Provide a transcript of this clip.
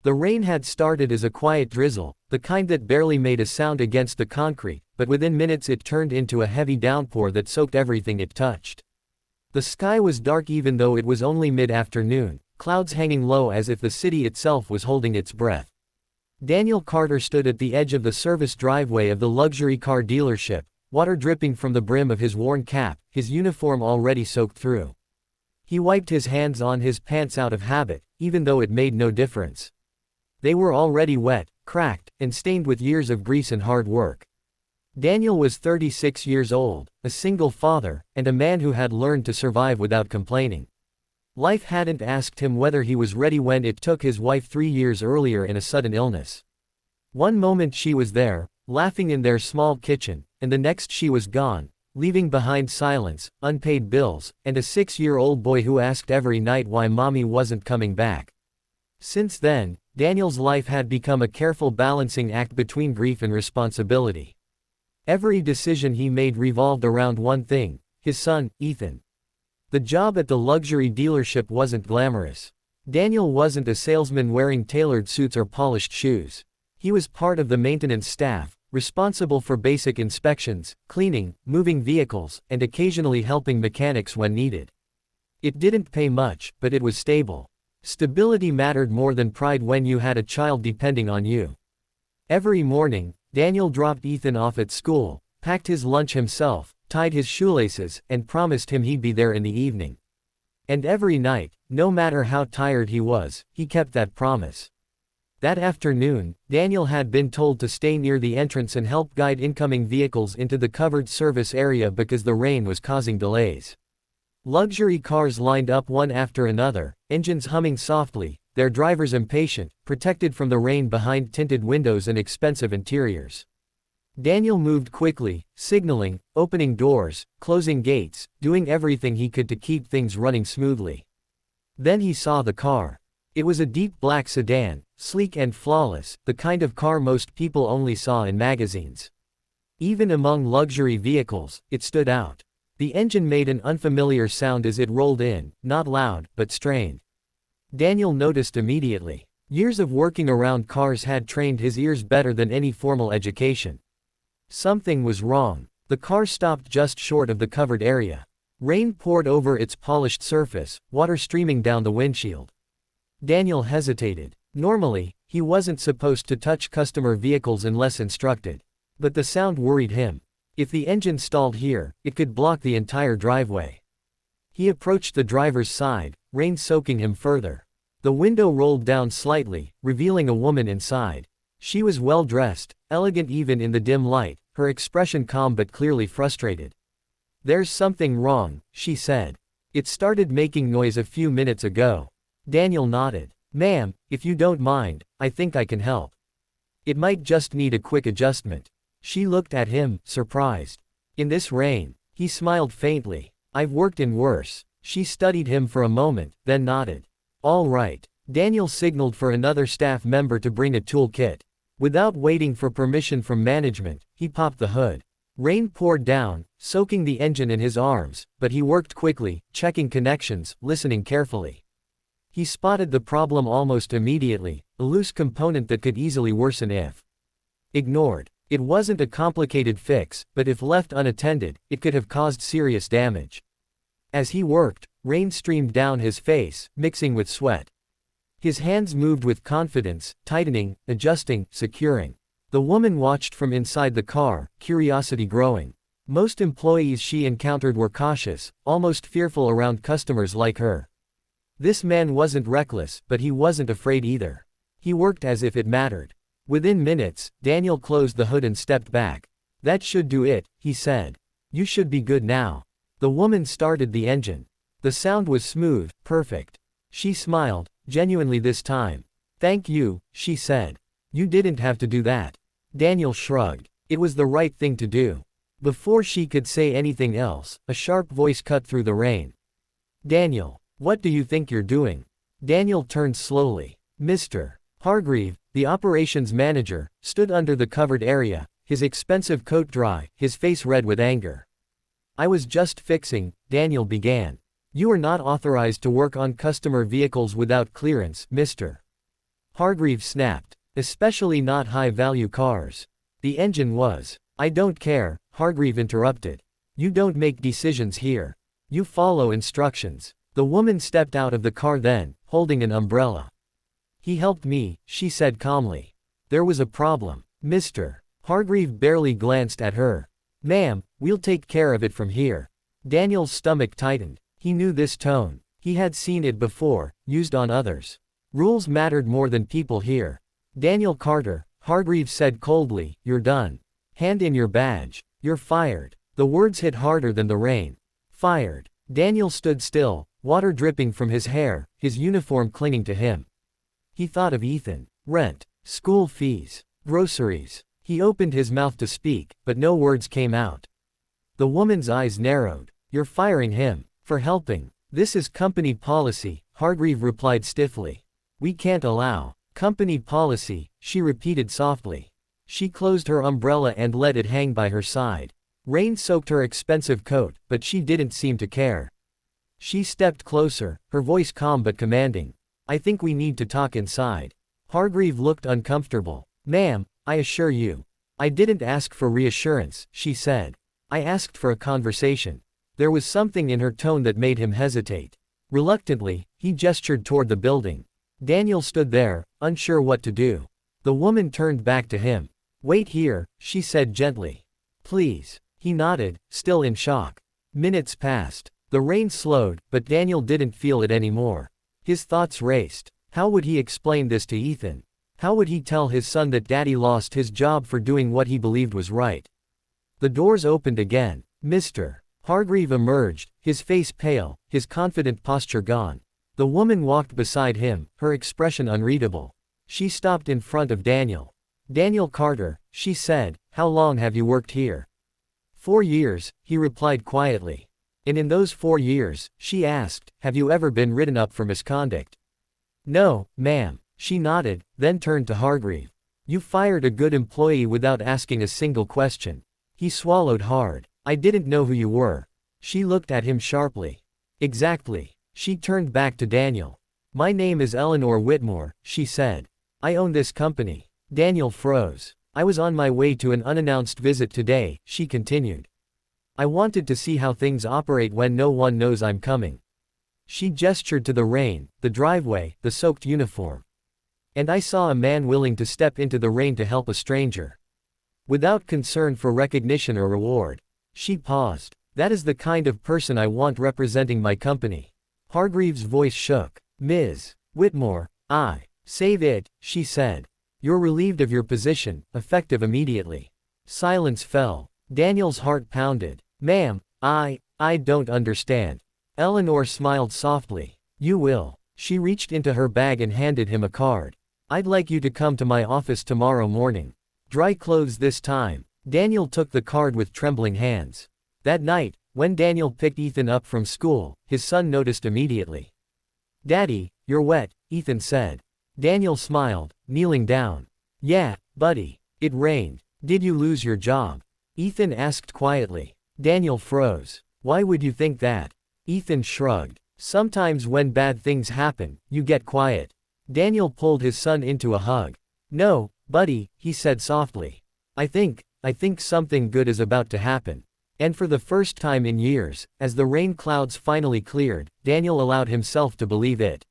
The rain had started as a quiet drizzle, the kind that barely made a sound against the concrete, but within minutes it turned into a heavy downpour that soaked everything it touched. The sky was dark even though it was only mid-afternoon, clouds hanging low as if the city itself was holding its breath. Daniel Carter stood at the edge of the service driveway of the luxury car dealership, water dripping from the brim of his worn cap, his uniform already soaked through. He wiped his hands on his pants out of habit, even though it made no difference. They were already wet, cracked, and stained with years of grease and hard work. Daniel was 36 years old, a single father, and a man who had learned to survive without complaining. Life hadn't asked him whether he was ready when it took his wife 3 years earlier in a sudden illness. One moment she was there, laughing in their small kitchen, and the next she was gone, leaving behind silence, unpaid bills, and a 6-year-old boy who asked every night why mommy wasn't coming back. Since then, Daniel's life had become a careful balancing act between grief and responsibility. Every decision he made revolved around one thing: his son, Ethan. The job at the luxury dealership wasn't glamorous. Daniel wasn't a salesman wearing tailored suits or polished shoes. He was part of the maintenance staff, responsible for basic inspections, cleaning, moving vehicles, and occasionally helping mechanics when needed. It didn't pay much, but it was stable. Stability mattered more than pride when you had a child depending on you. Every morning, Daniel dropped Ethan off at school, packed his lunch himself, tied his shoelaces, and promised him he'd be there in the evening. And every night, no matter how tired he was, he kept that promise. That afternoon, Daniel had been told to stay near the entrance and help guide incoming vehicles into the covered service area because the rain was causing delays. Luxury cars lined up one after another, engines humming softly, their drivers impatient, protected from the rain behind tinted windows and expensive interiors. Daniel moved quickly, signaling, opening doors, closing gates, doing everything he could to keep things running smoothly. Then he saw the car. It was a deep black sedan, sleek and flawless, the kind of car most people only saw in magazines. Even among luxury vehicles, it stood out. The engine made an unfamiliar sound as it rolled in, not loud, but strained. Daniel noticed immediately. Years of working around cars had trained his ears better than any formal education. Something was wrong. The car stopped just short of the covered area. Rain poured over its polished surface, water streaming down the windshield. Daniel hesitated. Normally, he wasn't supposed to touch customer vehicles unless instructed. But the sound worried him. If the engine stalled here, it could block the entire driveway. He approached the driver's side, rain soaking him further. The window rolled down slightly, revealing a woman inside. She was well dressed, elegant even in the dim light, her expression calm but clearly frustrated. "There's something wrong," she said. "It started making noise a few minutes ago." Daniel nodded. "Ma'am, if you don't mind, I think I can help. It might just need a quick adjustment." She looked at him, surprised. "In this rain?" He smiled faintly. "I've worked in worse." She studied him for a moment, then nodded. "All right." Daniel signaled for another staff member to bring a tool kit. Without waiting for permission from management, he popped the hood. Rain poured down, soaking the engine in his arms, but he worked quickly, checking connections, listening carefully. He spotted the problem almost immediately, a loose component that could easily worsen if ignored. It wasn't a complicated fix, but if left unattended, it could have caused serious damage. As he worked, rain streamed down his face, mixing with sweat. His hands moved with confidence, tightening, adjusting, securing. The woman watched from inside the car, curiosity growing. Most employees she encountered were cautious, almost fearful around customers like her. This man wasn't reckless, but he wasn't afraid either. He worked as if it mattered. Within minutes, Daniel closed the hood and stepped back. "That should do it," he said. "You should be good now." The woman started the engine. The sound was smooth, perfect. She smiled, genuinely this time. "Thank you," she said. "You didn't have to do that." Daniel shrugged. It was the right thing to do. Before she could say anything else, a sharp voice cut through the rain. "Daniel, what do you think you're doing?" Daniel turned slowly. Mr. Hargreave, the operations manager, stood under the covered area, his expensive coat dry, his face red with anger. "I was just fixing," Daniel began. "You are not authorized to work on customer vehicles without clearance, Mr. Hargreaves snapped. Especially not high-value cars. The engine was. I don't care, Hargreaves interrupted. You don't make decisions here. You follow instructions. The woman stepped out of the car then, holding an umbrella. He helped me, she said calmly. There was a problem. Mr. Hargreaves barely glanced at her. Ma'am, we'll take care of it from here. Daniel's stomach tightened. He knew this tone. He had seen it before, used on others. Rules mattered more than people here. Daniel Carter, Hargreaves said coldly, you're done. Hand in your badge. You're fired. The words hit harder than the rain. Fired. Daniel stood still, water dripping from his hair, his uniform clinging to him. He thought of Ethan. Rent. School fees. Groceries. He opened his mouth to speak, but no words came out. The woman's eyes narrowed. You're firing him. For helping. This is company policy, Hargreaves replied stiffly. We can't allow. Company policy, she repeated softly. She closed her umbrella and let it hang by her side. Rain soaked her expensive coat, but she didn't seem to care. She stepped closer, her voice calm but commanding. I think we need to talk inside. Hargreaves looked uncomfortable. Ma'am, I assure you. I didn't ask for reassurance, she said. I asked for a conversation. There was something in her tone that made him hesitate. Reluctantly, he gestured toward the building. Daniel stood there, unsure what to do. The woman turned back to him. Wait here, she said gently. Please. He nodded, still in shock. Minutes passed. The rain slowed, but Daniel didn't feel it anymore. His thoughts raced. How would he explain this to Ethan? How would he tell his son that Daddy lost his job for doing what he believed was right? The doors opened again. Mr. Hargreaves emerged, his face pale, his confident posture gone. The woman walked beside him, her expression unreadable. She stopped in front of Daniel. Daniel Carter, she said, how long have you worked here? 4 years, he replied quietly. And in those 4 years, she asked, have you ever been written up for misconduct? No, ma'am. She nodded, then turned to Hargreaves. You fired a good employee without asking a single question. He swallowed hard. I didn't know who you were. She looked at him sharply. Exactly. She turned back to Daniel. My name is Eleanor Whitmore, she said. I own this company. Daniel froze. I was on my way to an unannounced visit today, she continued. I wanted to see how things operate when no one knows I'm coming. She gestured to the rain, the driveway, the soaked uniform. And I saw a man willing to step into the rain to help a stranger. Without concern for recognition or reward. She paused. That is the kind of person I want representing my company. Hargreaves' voice shook. Ms. Whitmore, save it, she said. You're relieved of your position, effective immediately. Silence fell. Daniel's heart pounded. Ma'am, I don't understand. Eleanor smiled softly. You will. She reached into her bag and handed him a card. I'd like you to come to my office tomorrow morning. Dry clothes this time. Daniel took the card with trembling hands. That night, when Daniel picked Ethan up from school, his son noticed immediately. Daddy, you're wet, Ethan said. Daniel smiled, kneeling down. Yeah, buddy. It rained. Did you lose your job? Ethan asked quietly. Daniel froze. Why would you think that? Ethan shrugged. Sometimes when bad things happen, you get quiet. Daniel pulled his son into a hug. No, buddy, he said softly. I think something good is about to happen. And for the first time in years, as the rain clouds finally cleared, Daniel allowed himself to believe it.